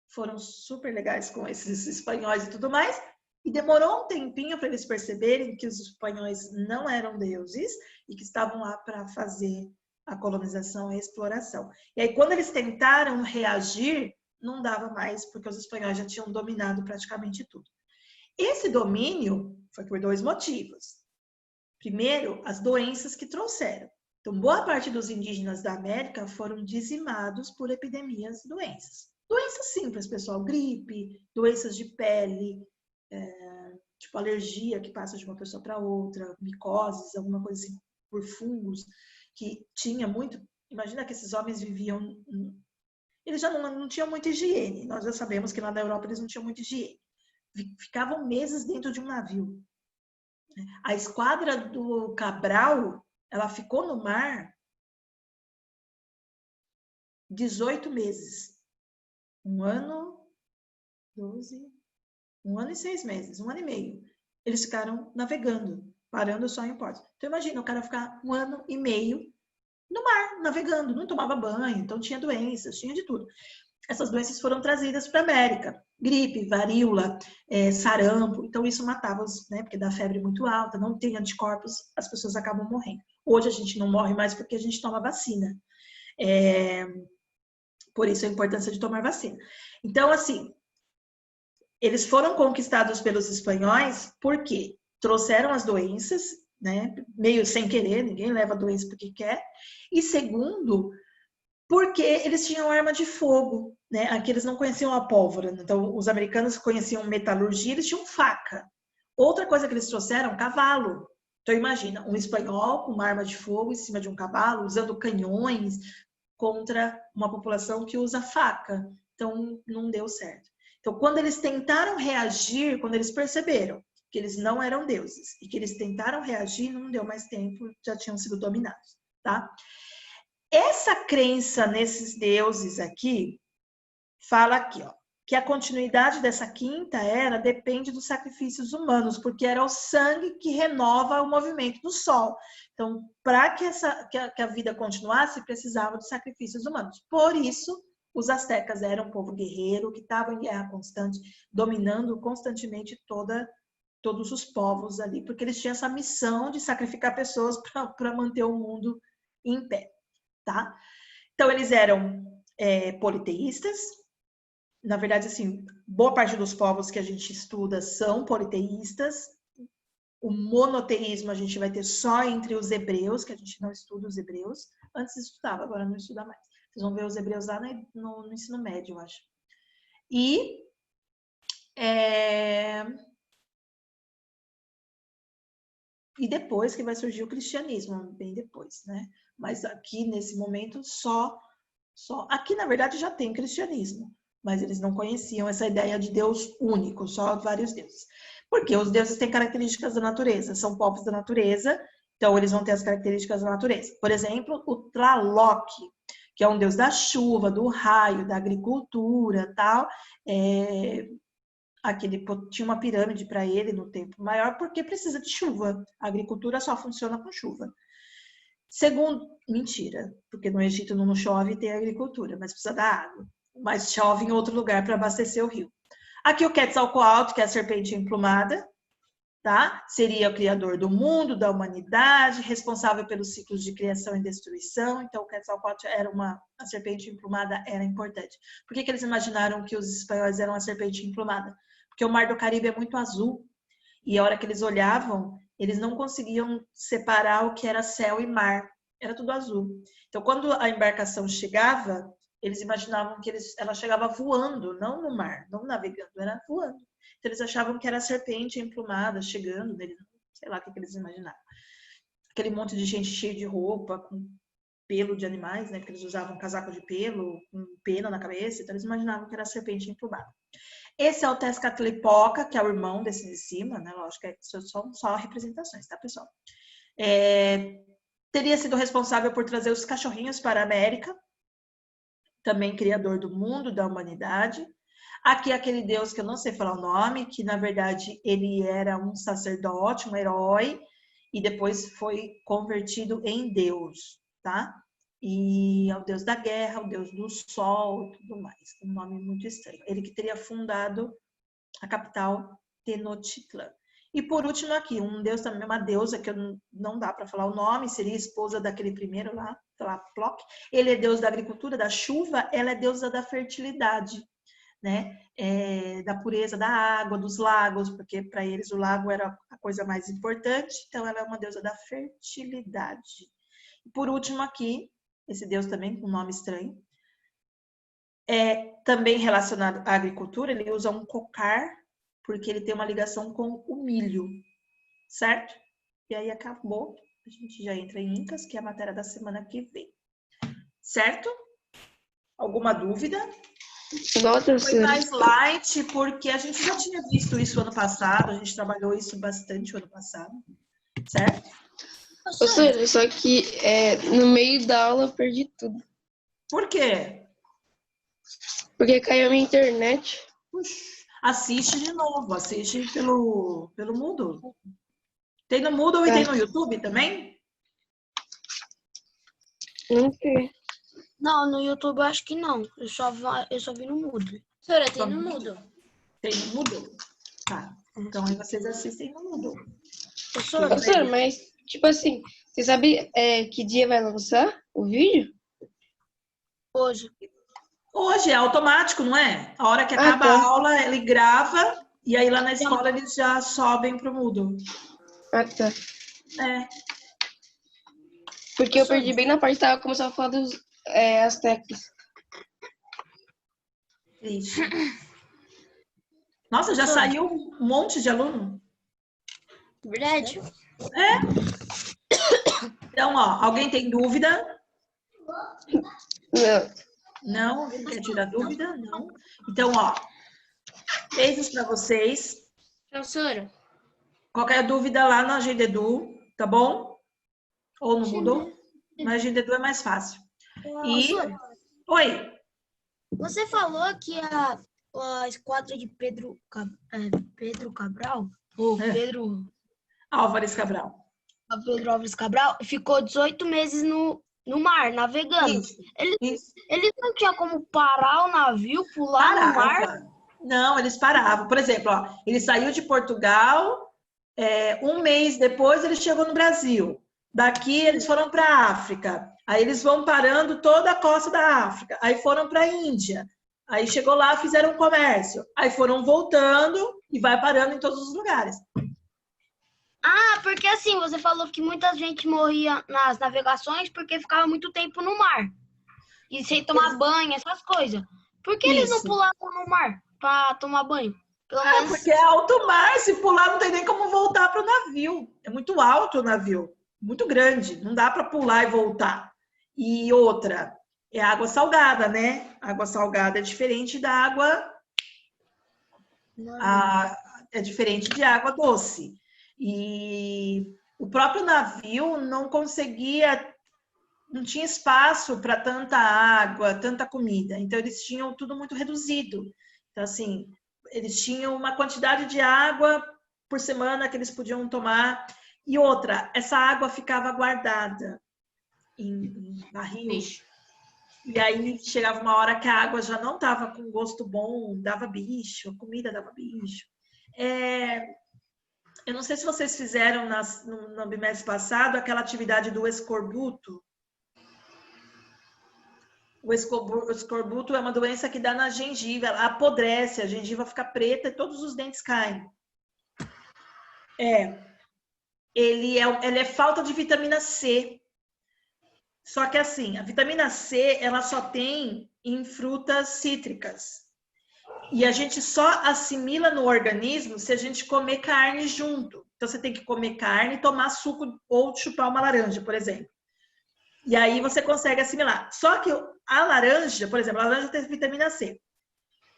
foram super legais com esses espanhóis e tudo mais, e demorou um tempinho para eles perceberem que os espanhóis não eram deuses e que estavam lá para fazer a colonização e a exploração. E aí, quando eles tentaram reagir, não dava mais, porque os espanhóis já tinham dominado praticamente tudo. Esse domínio foi por 2 motivos. Primeiro, as doenças que trouxeram. Então, boa parte dos indígenas da América foram dizimados por epidemias de doenças. Doenças simples, pessoal, gripe, doenças de pele, tipo alergia que passa de uma pessoa para outra, micoses, alguma coisa assim, por fungos, que tinha muito... Imagina que esses homens viviam... Eles já não tinham muita higiene. Nós já sabemos que lá na Europa eles não tinham muita higiene. Ficavam meses dentro de um navio. A esquadra do Cabral, ela ficou no mar 18 meses. 1 ano, 12, 1 ano e 6 meses, 1 ano e meio. Eles ficaram navegando, parando só em portos. Então imagina o cara ficar 1 ano e meio no mar, navegando, não tomava banho, então tinha doenças, tinha de tudo. Essas doenças foram trazidas para a América. Gripe, varíola, sarampo. Então, isso matava, né? Porque dá febre muito alta, não tem anticorpos, as pessoas acabam morrendo. Hoje a gente não morre mais porque a gente toma vacina. Por isso a importância de tomar vacina. Então, assim, eles foram conquistados pelos espanhóis porque trouxeram as doenças, né? Meio sem querer, ninguém leva a doença porque quer. E segundo, porque eles tinham arma de fogo, né? Aqui eles não conheciam a pólvora, então os americanos conheciam metalurgia, eles tinham faca. Outra coisa que eles trouxeram, cavalo. Então imagina, um espanhol com uma arma de fogo em cima de um cavalo, usando canhões contra uma população que usa faca. Então não deu certo. Então quando eles tentaram reagir, quando eles perceberam que eles não eram deuses e que eles tentaram reagir, não deu mais tempo, já tinham sido dominados, tá? Essa crença nesses deuses aqui, fala aqui, ó, que a continuidade dessa quinta era depende dos sacrifícios humanos, porque era o sangue que renova o movimento do sol. Então, para que a vida continuasse, precisava de sacrifícios humanos. Por isso, os astecas eram um povo guerreiro, que estava em guerra constante, dominando constantemente todos os povos ali, porque eles tinham essa missão de sacrificar pessoas para manter o mundo em pé. Tá? Então, eles eram politeístas. Na verdade, assim, boa parte dos povos que a gente estuda são politeístas. O monoteísmo a gente vai ter só entre os hebreus, que a gente não estuda os hebreus. Antes estudava, agora não estuda mais. Vocês vão ver os hebreus lá no ensino médio, eu acho. E depois que vai surgir o cristianismo, bem depois, né? Mas aqui, nesse momento, só... Aqui, na verdade, já tem cristianismo, mas eles não conheciam essa ideia de Deus único, só vários deuses. Porque os deuses têm características da natureza, são povos da natureza, então eles vão ter as características da natureza. Por exemplo, o Tlaloc, que é um deus da chuva, do raio, da agricultura, tal, Aquele tinha uma pirâmide para ele no templo maior, porque precisa de chuva. A agricultura só funciona com chuva. Segundo, mentira, porque no Egito não chove e tem agricultura, mas precisa da água. Mas chove em outro lugar para abastecer o rio. Aqui o Quetzalcoatl, que é a serpente emplumada, tá? Seria o criador do mundo, da humanidade, responsável pelos ciclos de criação e destruição. Então o Quetzalcoatl era a serpente emplumada era importante. Por que eles imaginaram que os espanhóis eram a serpente emplumada? Porque o Mar do Caribe é muito azul. E a hora que eles olhavam, eles não conseguiam separar o que era céu e mar. Era tudo azul. Então, quando a embarcação chegava, eles imaginavam que ela chegava voando, não no mar, não navegando, era voando. Então, eles achavam que era a serpente emplumada chegando, sei lá o que eles imaginavam. Aquele monte de gente cheia de roupa, com pelo de animais, né? Porque eles usavam casaco de pelo, com pena na cabeça, então eles imaginavam que era a serpente emplumada. Esse é o Tezcatlipoca, que é o irmão desse de cima, né? Lógico que são só representações, tá, pessoal? Teria sido responsável por trazer os cachorrinhos para a América, também criador do mundo, da humanidade. Aqui aquele deus que eu não sei falar o nome, que na verdade ele era um sacerdote, um herói, e depois foi convertido em Deus, tá? E é o deus da guerra, o deus do sol e tudo mais. Um nome muito estranho. Ele que teria fundado a capital Tenochtitlan. E por último aqui, um deus também, uma deusa que não dá para falar o nome, seria esposa daquele primeiro lá, Tlaloc. Ele é deus da agricultura, da chuva, ela é deusa da fertilidade, né? Da pureza da água, dos lagos, porque para eles o lago era a coisa mais importante, então ela é uma deusa da fertilidade. E por último aqui, esse deus também com um nome estranho, também relacionado à agricultura, ele usa um cocar, porque ele tem uma ligação com o milho, certo? E aí acabou, a gente já entra em Incas, que é a matéria da semana que vem. Certo? Alguma dúvida? Nossa, Foi mais light, porque a gente já tinha visto isso ano passado, a gente trabalhou isso bastante o ano passado, certo? Professora, só que no meio da aula eu perdi tudo. Por quê? Porque caiu a minha internet. Puxa, assiste de novo, assiste pelo Moodle. Tem no Moodle e tem no YouTube também? Não sei. Não, no YouTube eu acho que não. Eu só vi no Moodle. Professora, tem no Moodle. Tem no Moodle? Tá. Então aí vocês assistem no Moodle. Professora, mas, tipo assim, você sabe que dia vai lançar o vídeo? Hoje. Hoje é automático, não é? A hora que acaba a aula, ele grava e aí lá na escola eles já sobem pro Moodle. Ah, tá. É. Porque eu perdi bem na parte que tava começando a falar dos astecas. Ixi. Nossa, já saiu um monte de aluno? Verdade. Então, ó, alguém tem dúvida? Não. Não? Alguém quer tirar dúvida? Não. Então, ó, beijos para vocês. Professora. Qualquer dúvida lá na Agendedu, tá bom? Ou no Moodle. Na Agendedu é mais fácil. E... Oi. Você falou que a esquadra de Pedro Cabral, ou Pedro Álvares Cabral. Pedro Álvares Cabral, ficou 18 meses no mar, navegando. Eles não tinham como parar o navio, pular no mar? Não, eles paravam. Por exemplo, ó, ele saiu de Portugal, um mês depois ele chegou no Brasil. Daqui eles foram para a África. Aí eles vão parando toda a costa da África. Aí foram para a Índia. Aí chegou lá, fizeram comércio. Aí foram voltando e vai parando em todos os lugares. Ah, porque assim, você falou que muita gente morria nas navegações porque ficava muito tempo no mar. E sem tomar banho, essas coisas. Por que eles não pulavam no mar para tomar banho? Pelo menos... Porque é alto mar, se pular não tem nem como voltar para o navio. É muito alto o navio, muito grande. Não dá para pular e voltar. E outra, é água salgada, né? Água salgada é diferente da água... é diferente de água doce. E o próprio navio não conseguia, não tinha espaço para tanta água, tanta comida. Então, eles tinham tudo muito reduzido. Então, assim, eles tinham uma quantidade de água por semana que eles podiam tomar. E outra, essa água ficava guardada em barris. E aí chegava uma hora que a água já não estava com gosto bom, dava bicho, a comida dava bicho. Eu não sei se vocês fizeram no bimestre passado aquela atividade do escorbuto. O escorbuto é uma doença que dá na gengiva, ela apodrece, a gengiva fica preta e todos os dentes caem. Ele é falta de vitamina C. Só que assim, a vitamina C, ela só tem em frutas cítricas. E a gente só assimila no organismo se a gente comer carne junto. Então, você tem que comer carne, tomar suco ou chupar uma laranja, por exemplo. E aí você consegue assimilar. Só que a laranja, por exemplo, a laranja tem vitamina C.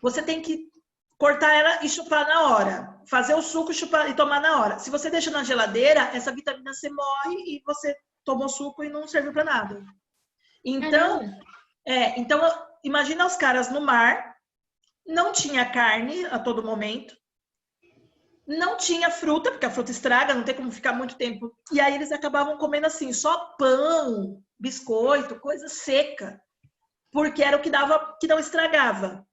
Você tem que cortar ela e chupar na hora. Fazer o suco e tomar na hora. Se você deixa na geladeira, essa vitamina C morre e você tomou suco e não serviu para nada. Então, imagina os caras no mar, não tinha carne a todo momento, não tinha fruta, porque a fruta estraga, não tem como ficar muito tempo. E aí eles acabavam comendo assim, só pão, biscoito, coisa seca, porque era o que dava, que não estragava.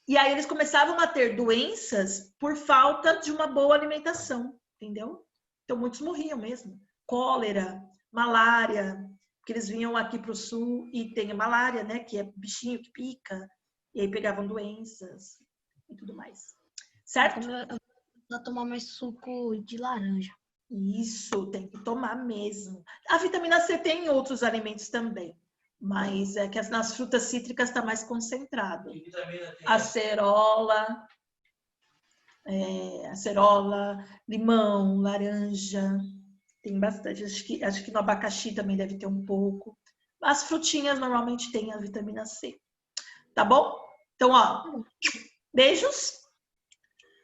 E aí eles começavam a ter doenças por falta de uma boa alimentação, entendeu? Então muitos morriam mesmo. Cólera, malária, porque eles vinham aqui para o sul e tem a malária, né? Que é bichinho que pica, e aí pegavam doenças e tudo mais. Certo? Eu vou tomar mais suco de laranja. Isso, tem que tomar mesmo. A vitamina C tem em outros alimentos também, mas é que nas frutas cítricas está mais concentrado. Acerola, limão, laranja, tem bastante. Acho que no abacaxi também deve ter um pouco. As frutinhas normalmente têm a vitamina C. Tá bom? Então, ó, beijos.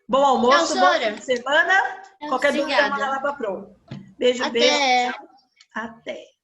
Bom almoço, bom fim de semana. Qualquer dúvida, manda lá pra Pro. Beijo, Até. beijo. Tchau. Até.